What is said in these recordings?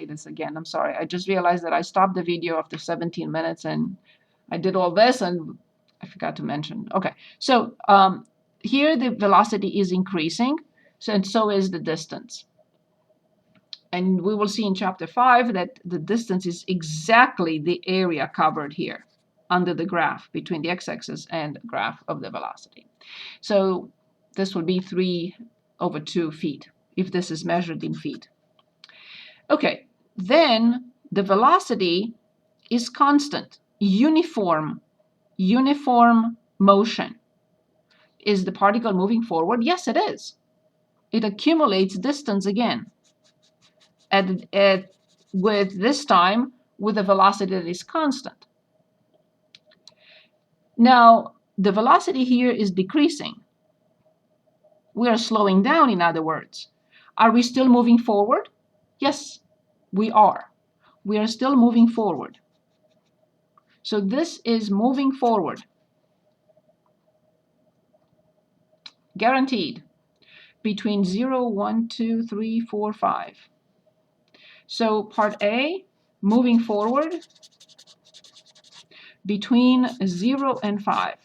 this again. I'm sorry. I just realized that I stopped the video after 17 minutes and I did all this and I forgot to mention. Okay, so here the velocity is increasing, and so is the distance. And we will see in chapter 5 that the distance is exactly the area covered here under the graph between the x-axis and the graph of the velocity. So this will be 3/2 feet if this is measured in feet. Okay, then the velocity is constant, uniform motion. Is the particle moving forward? Yes, it is. It accumulates distance again. With this time with a velocity that is constant. Now, the velocity here is decreasing. We are slowing down, in other words. Are we still moving forward? Yes, we are. We are still moving forward. So this is moving forward. Guaranteed. Between 0, 1, 2, 3, 4, 5. So part A, moving forward between 0 and 5.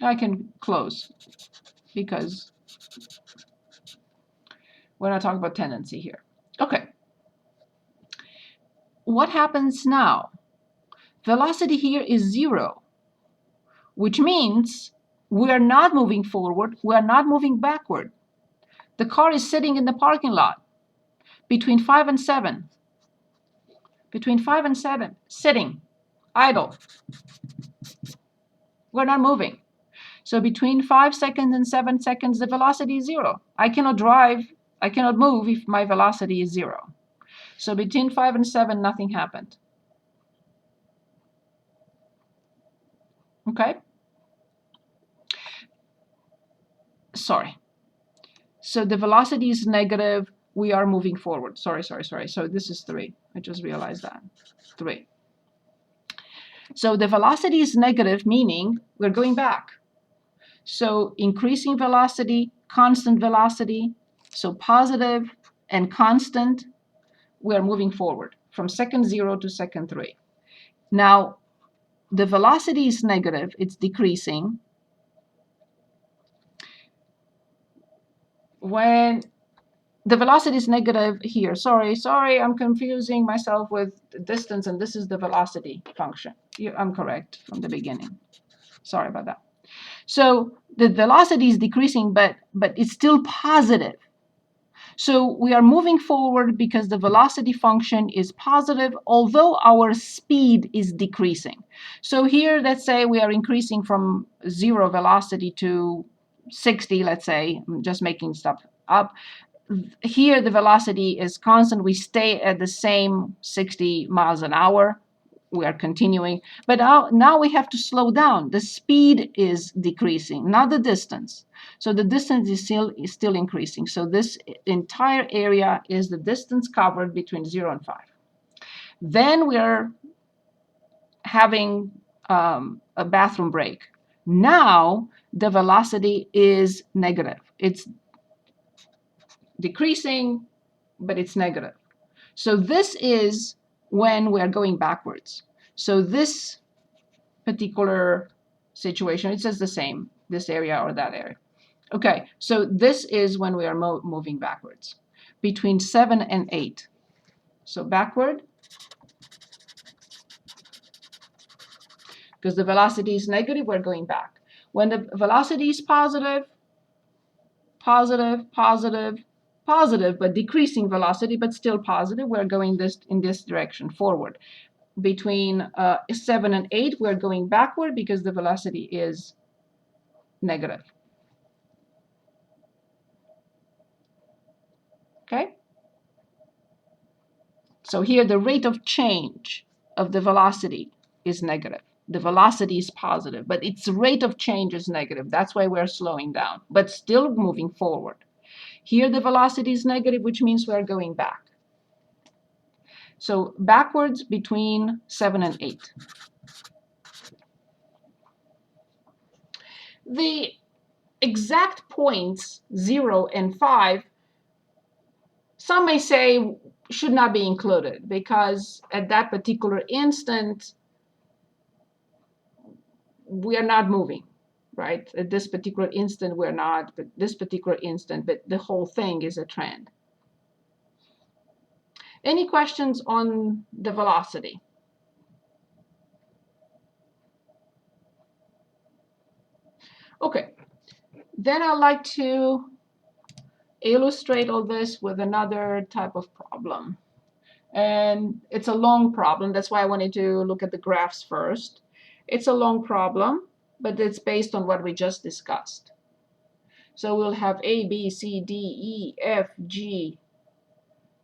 I can close because we're not talking about tendency here. Okay. What happens now? Velocity here is 0, which means we are not moving forward, we are not moving backward. The car is sitting in the parking lot between 5 and 7. Between 5 and 7, sitting, idle. We're not moving. So between 5 seconds and 7 seconds, the velocity is 0. I cannot drive, I cannot move if my velocity is 0. So between 5 and 7, nothing happened. Okay? Sorry. So the velocity is negative. We are moving forward. Sorry. So this is 3. I just realized that. 3. So the velocity is negative, meaning we're going back. So increasing velocity, constant velocity, so positive and constant, we're moving forward from second 0 to second 3. Now, the velocity is negative, it's decreasing. When the velocity is negative here, sorry, I'm confusing myself with distance, and this is the velocity function. I'm correct from the beginning. Sorry about that. So the velocity is decreasing, but it's still positive. So we are moving forward because the velocity function is positive, although our speed is decreasing. So here, let's say we are increasing from 0 velocity to 60, let's say, I'm just making stuff up. Here, the velocity is constant. We stay at the same 60 miles an hour. We are continuing. But now we have to slow down. The speed is decreasing, not the distance. So the distance is still increasing. So this entire area is the distance covered between 0 and 5. Then we are having a bathroom break. Now the velocity is negative. It's decreasing, but it's negative. So this is when we're going backwards. So this particular situation, it says the same, this area or that area. Okay, so this is when we are moving backwards, between 7 and 8. So backward, because the velocity is negative, we're going back. When the velocity is positive, but decreasing velocity, but still positive, we're going in this direction, forward. Between 7 and 8, we're going backward because the velocity is negative. Okay? So here the rate of change of the velocity is negative. The velocity is positive, but its rate of change is negative. That's why we're slowing down, but still moving forward. Here the velocity is negative, which means we're going back. So backwards between 7 and 8. The exact points, 0 and 5, some may say should not be included, because at that particular instant, we are not moving, right? At this particular instant, we're not, but this particular instant, but the whole thing is a trend. Any questions on the velocity? Okay, then I'd like to illustrate all this with another type of problem. And it's a long problem. That's why I wanted to look at the graphs first. It's a long problem, but it's based on what we just discussed. So we'll have A, B, C, D, E, F, G,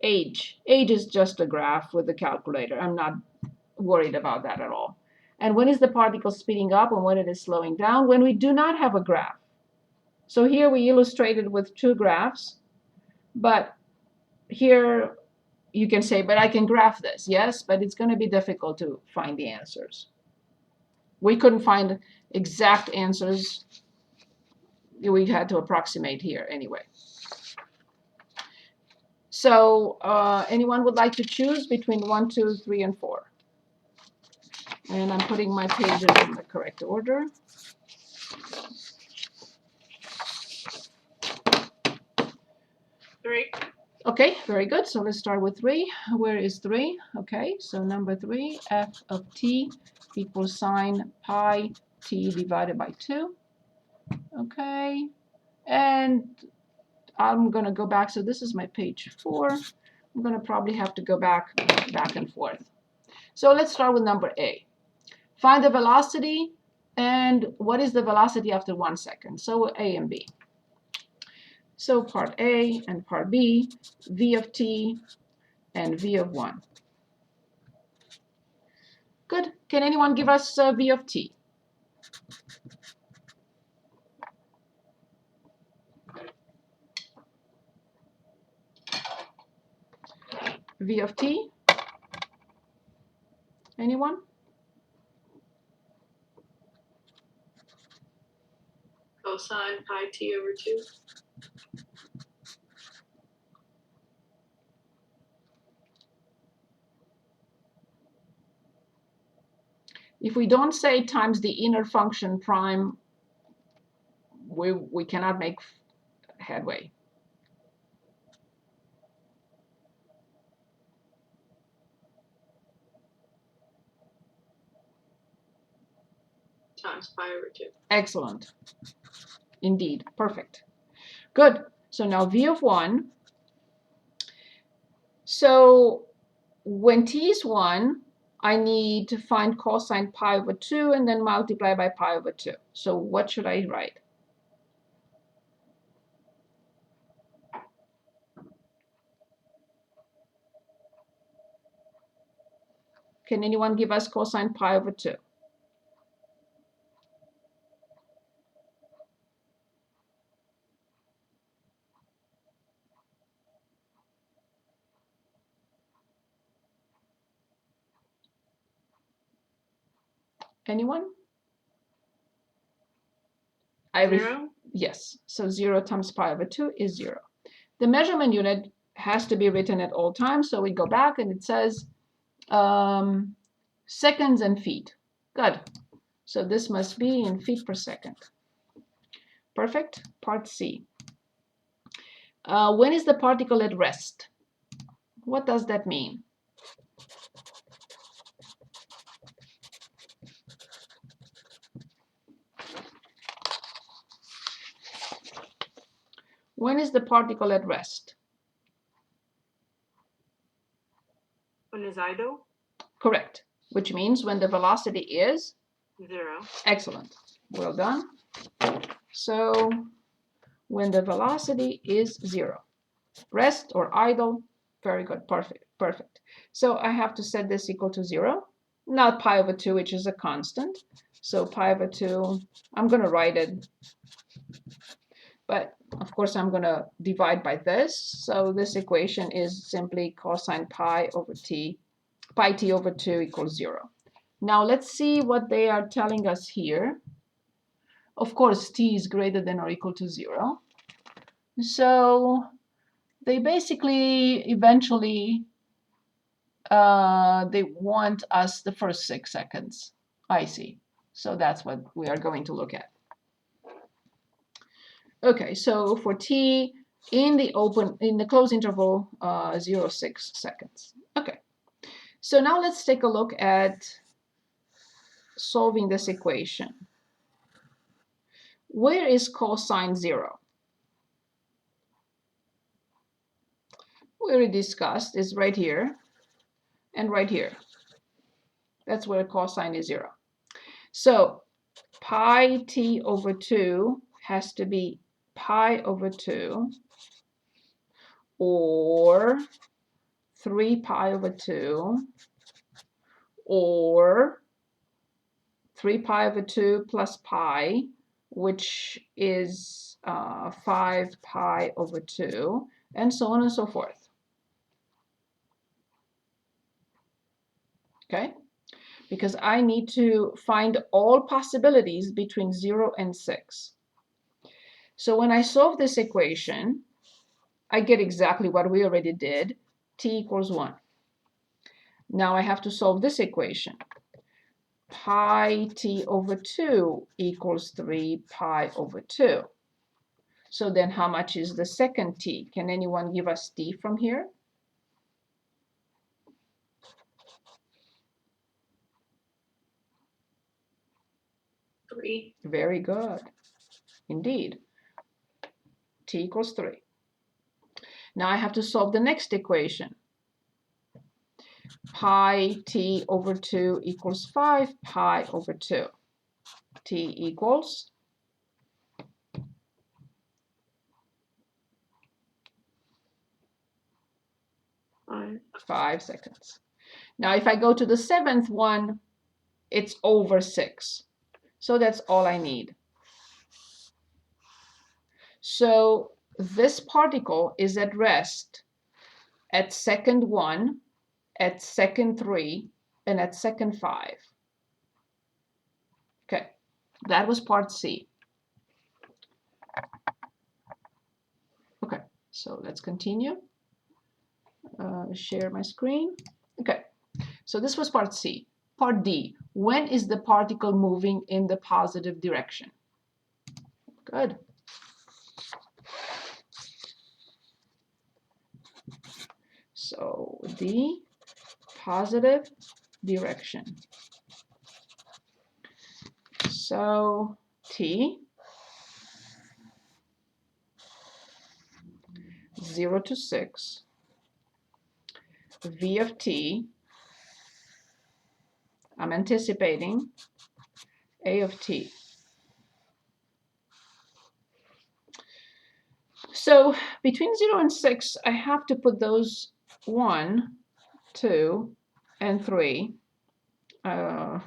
H. H is just a graph with a calculator. I'm not worried about that at all. And when is the particle speeding up and when it is slowing down? When we do not have a graph. So here we illustrated with two graphs, but here you can say, but I can graph this. Yes, but it's going to be difficult to find the answers. We couldn't find exact answers. We had to approximate here anyway. So anyone would like to choose between 1, 2, 3, and 4? And I'm putting my pages in the correct order. Three. Okay, very good. So let's start with 3. Where is 3? Okay, so number 3, f of t equals sine pi t divided by 2. Okay, and I'm going to go back. So this is my page 4. I'm going to probably have to go back and forth. So let's start with number A. Find the velocity, and what is the velocity after 1 second? So A and B. So part A and part B, v of t and v of 1. Good. Can anyone give us v of t? V of t? Anyone? Cosine pi t over 2. If we don't say times the inner function prime, we cannot make headway. Times pi over 2. Excellent. Indeed. Perfect. Good. So now v of 1. So when t is 1, I need to find cosine pi over 2 and then multiply by pi over 2. So what should I write? Can anyone give us cosine pi over 2? Anyone? 0? Yes. So 0 times pi over 2 is 0. The measurement unit has to be written at all times. So we go back and it says seconds and feet. Good. So this must be in feet per second. Perfect. Part C. When is the particle at rest? What does that mean? When is the particle at rest? When is idle? Correct. Which means when the velocity is? 0. Excellent. Well done. So when the velocity is 0. Rest or idle. Very good. Perfect. Perfect. So I have to set this equal to 0. Not pi over 2, which is a constant. So pi over 2, I'm going to write it. But of course, I'm going to divide by this. So this equation is simply cosine pi over t, pi t over 2 equals 0. Now let's see what they are telling us here. Of course, t is greater than or equal to 0. So they basically eventually they want us the first 6 seconds. I see. So that's what we are going to look at. Okay, so for t in the closed interval, 0.6 seconds. Okay, so now let's take a look at solving this equation. Where is cosine 0? We already discussed is right here and right here. That's where cosine is 0. So pi t over 2 has to be pi over 2 or 3 pi over 2 or 3 pi over 2 plus pi, which is 5 pi over 2, and so on and so forth. Okay? Because I need to find all possibilities between 0 and 6. So when I solve this equation, I get exactly what we already did, t equals 1. Now I have to solve this equation. Pi t over 2 equals 3 pi over 2. So then how much is the second t? Can anyone give us t from here? Three. Very good. Indeed. T equals 3. Now I have to solve the next equation. Pi t over 2 equals 5 pi over 2. T equals 5 seconds. Now if I go to the 7th one, it's over 6. So that's all I need. So this particle is at rest at second 1, at second 3, and at second 5. Okay, that was part C. Okay, so let's continue. Share my screen. Okay, so this was part C. Part D, when is the particle moving in the positive direction? Good. So D, positive direction. So T, 0 to 6, V of t, I'm anticipating, A of t. So between 0 and 6, I have to put those 1, 2, and 3. I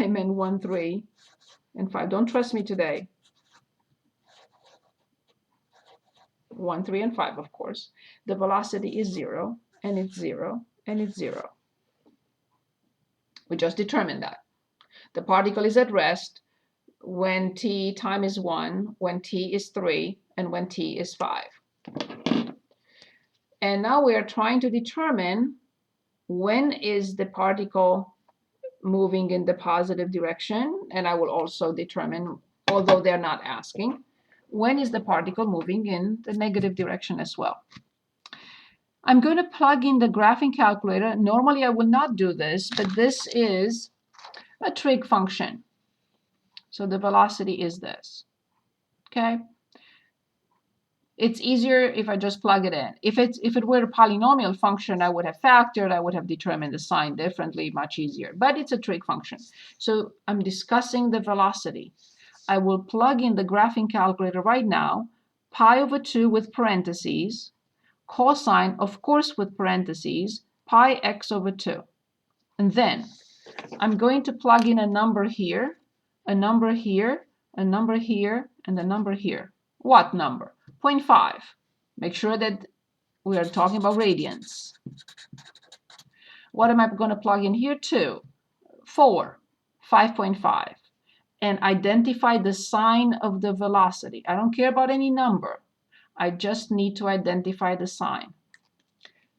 meant 1, 3, and 5. Don't trust me today. 1, 3, and 5, of course. The velocity is 0, and it's 0, and it's 0. We just determined that. The particle is at rest when t time is 1, when t is 3, and when t is 5. And now we are trying to determine when is the particle moving in the positive direction, and I will also determine, although they're not asking, when is the particle moving in the negative direction as well. I'm going to plug in the graphing calculator. Normally I will not do this, but this is a trig function. So the velocity is this. Okay? It's easier if I just plug it in. If it were a polynomial function, I would have factored, I would have determined the sign differently, much easier. But it's a trig function. So I'm discussing the velocity. I will plug in the graphing calculator right now, pi over 2 with parentheses, cosine, of course, with parentheses, pi x over 2. And then I'm going to plug in a number here, a number here, a number here, and a number here. What number? 0.5. Make sure that we are talking about radians. What am I going to plug in here? 2, 4, 5.5. And identify the sign of the velocity. I don't care about any number. I just need to identify the sign.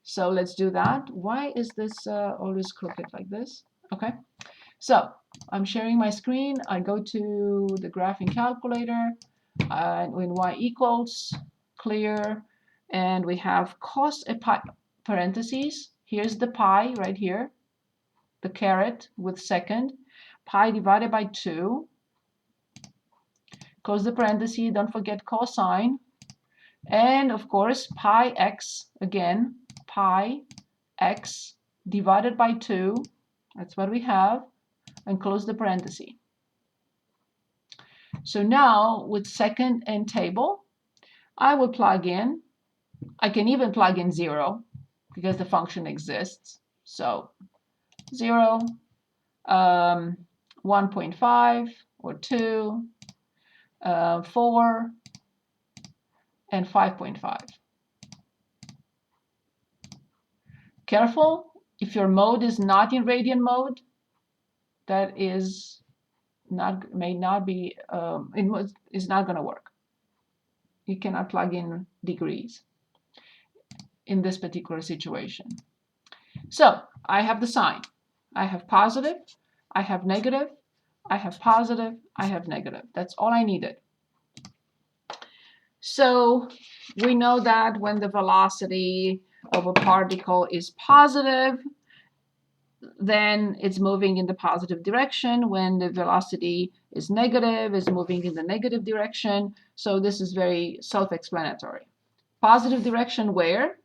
So let's do that. Why is this always crooked like this? Okay, so I'm sharing my screen. I go to the graphing calculator, and when y equals clear, and we have cos a pi, parentheses. Here's the pi right here, the caret with second, pi divided by 2. Close the parentheses, don't forget cosine. And of course, pi x, again, pi x divided by 2. That's what we have. And close the parenthesis. So now with second and table, I will plug in. I can even plug in 0 because the function exists. So 0, 1.5 or 2, 4, and 5.5. Careful, if your mode is not in radian mode, that is not, may not be, is not going to work. You cannot plug in degrees in this particular situation. So I have the sign. I have positive, I have negative, I have positive, I have negative. That's all I needed. So we know that when the velocity of a particle is positive, then it's moving in the positive direction. When the velocity is negative, it's moving in the negative direction. So this is very self-explanatory. Positive direction where?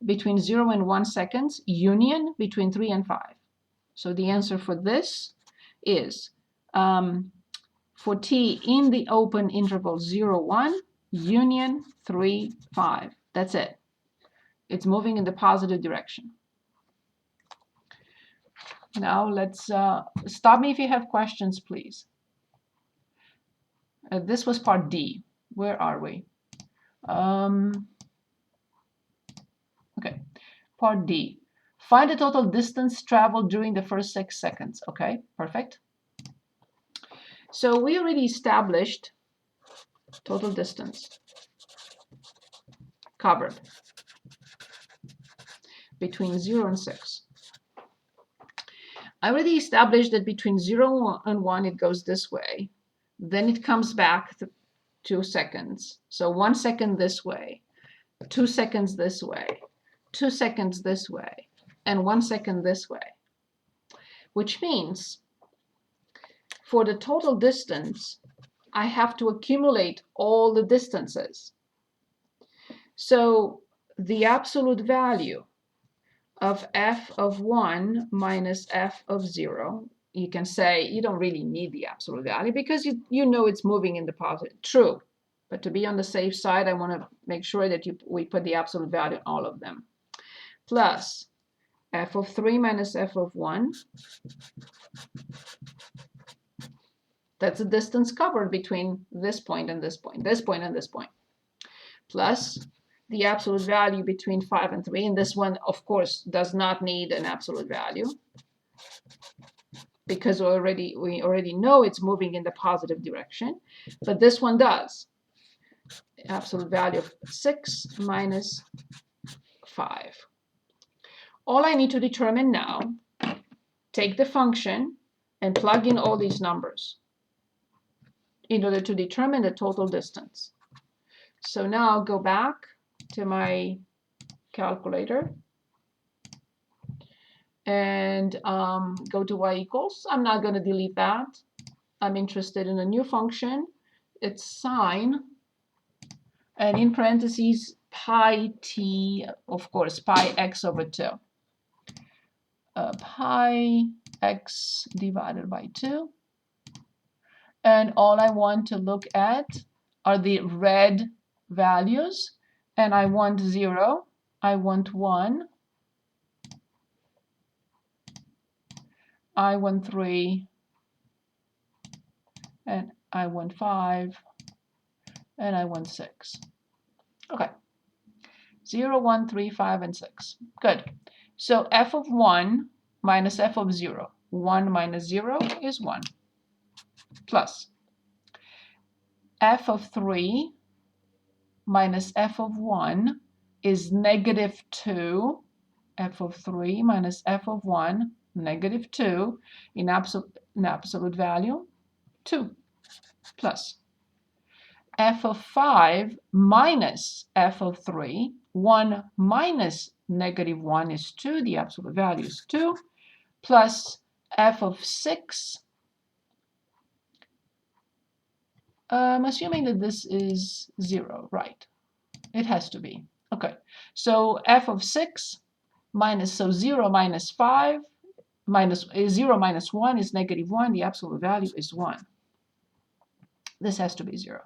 Between 0 and 1 seconds, union between 3 and 5. So the answer for this is for t in the open interval 0, 1, union 3, 5. That's it. It's moving in the positive direction. Now let's stop me if you have questions, please. This was part D. Where are we? Okay, part D. Find the total distance traveled during the first 6 seconds. Okay, perfect. So we already established total distance covered between 0 and 6. I already established that between 0 and 1 it goes this way. Then it comes back to 2 seconds. So 1 second this way, 2 seconds this way, 2 seconds this way, and 1 second this way. Which means for the total distance, I have to accumulate all the distances. So the absolute value of f of 1 minus f of 0, you can say you don't really need the absolute value because you know it's moving in the positive. True, but to be on the safe side, I want to make sure that we put the absolute value in all of them. Plus f of 3 minus f of 1. That's the distance covered between this point and this point, this point and this point. Plus the absolute value between 5 and 3. And this one, of course, does not need an absolute value because we already know it's moving in the positive direction. But this one does. Absolute value of 6 minus 5. All I need to determine now, take the function and plug in all these numbers in order to determine the total distance. So now go back to my calculator and go to y equals. I'm not going to delete that. I'm interested in a new function. It's sine, and in parentheses, pi t, of course, pi x over 2. Pi x divided by 2. And all I want to look at are the red values. And I want 0, I want 1, I want 3, and I want 5, and I want 6. Okay, 0, 1, 3, 5, and 6. Good. So f of 1 minus f of 0. 1 minus 0 is 1. Plus f of 3 minus f of 1 is negative 2. f of 3 minus f of 1, negative 2, in absolute value, 2, plus f of 5 minus f of 3, 1 minus negative 1 is 2, the absolute value is 2, plus f of 6. I'm assuming that this is 0, right? It has to be. Okay, so f of 6 minus, so 0 minus 5, minus 0 minus 1 is negative 1, the absolute value is 1. This has to be 0.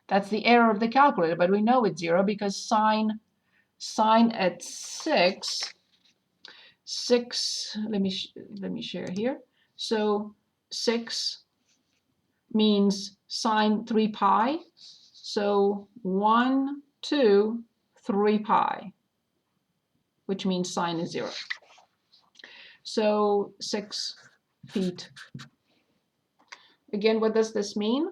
That's the error of the calculator, but we know it's 0 because sine at 6, let me share here. So 6 means sine 3 pi. So 1, 2, 3 pi, which means sine is 0. So 6 feet. Again, what does this mean?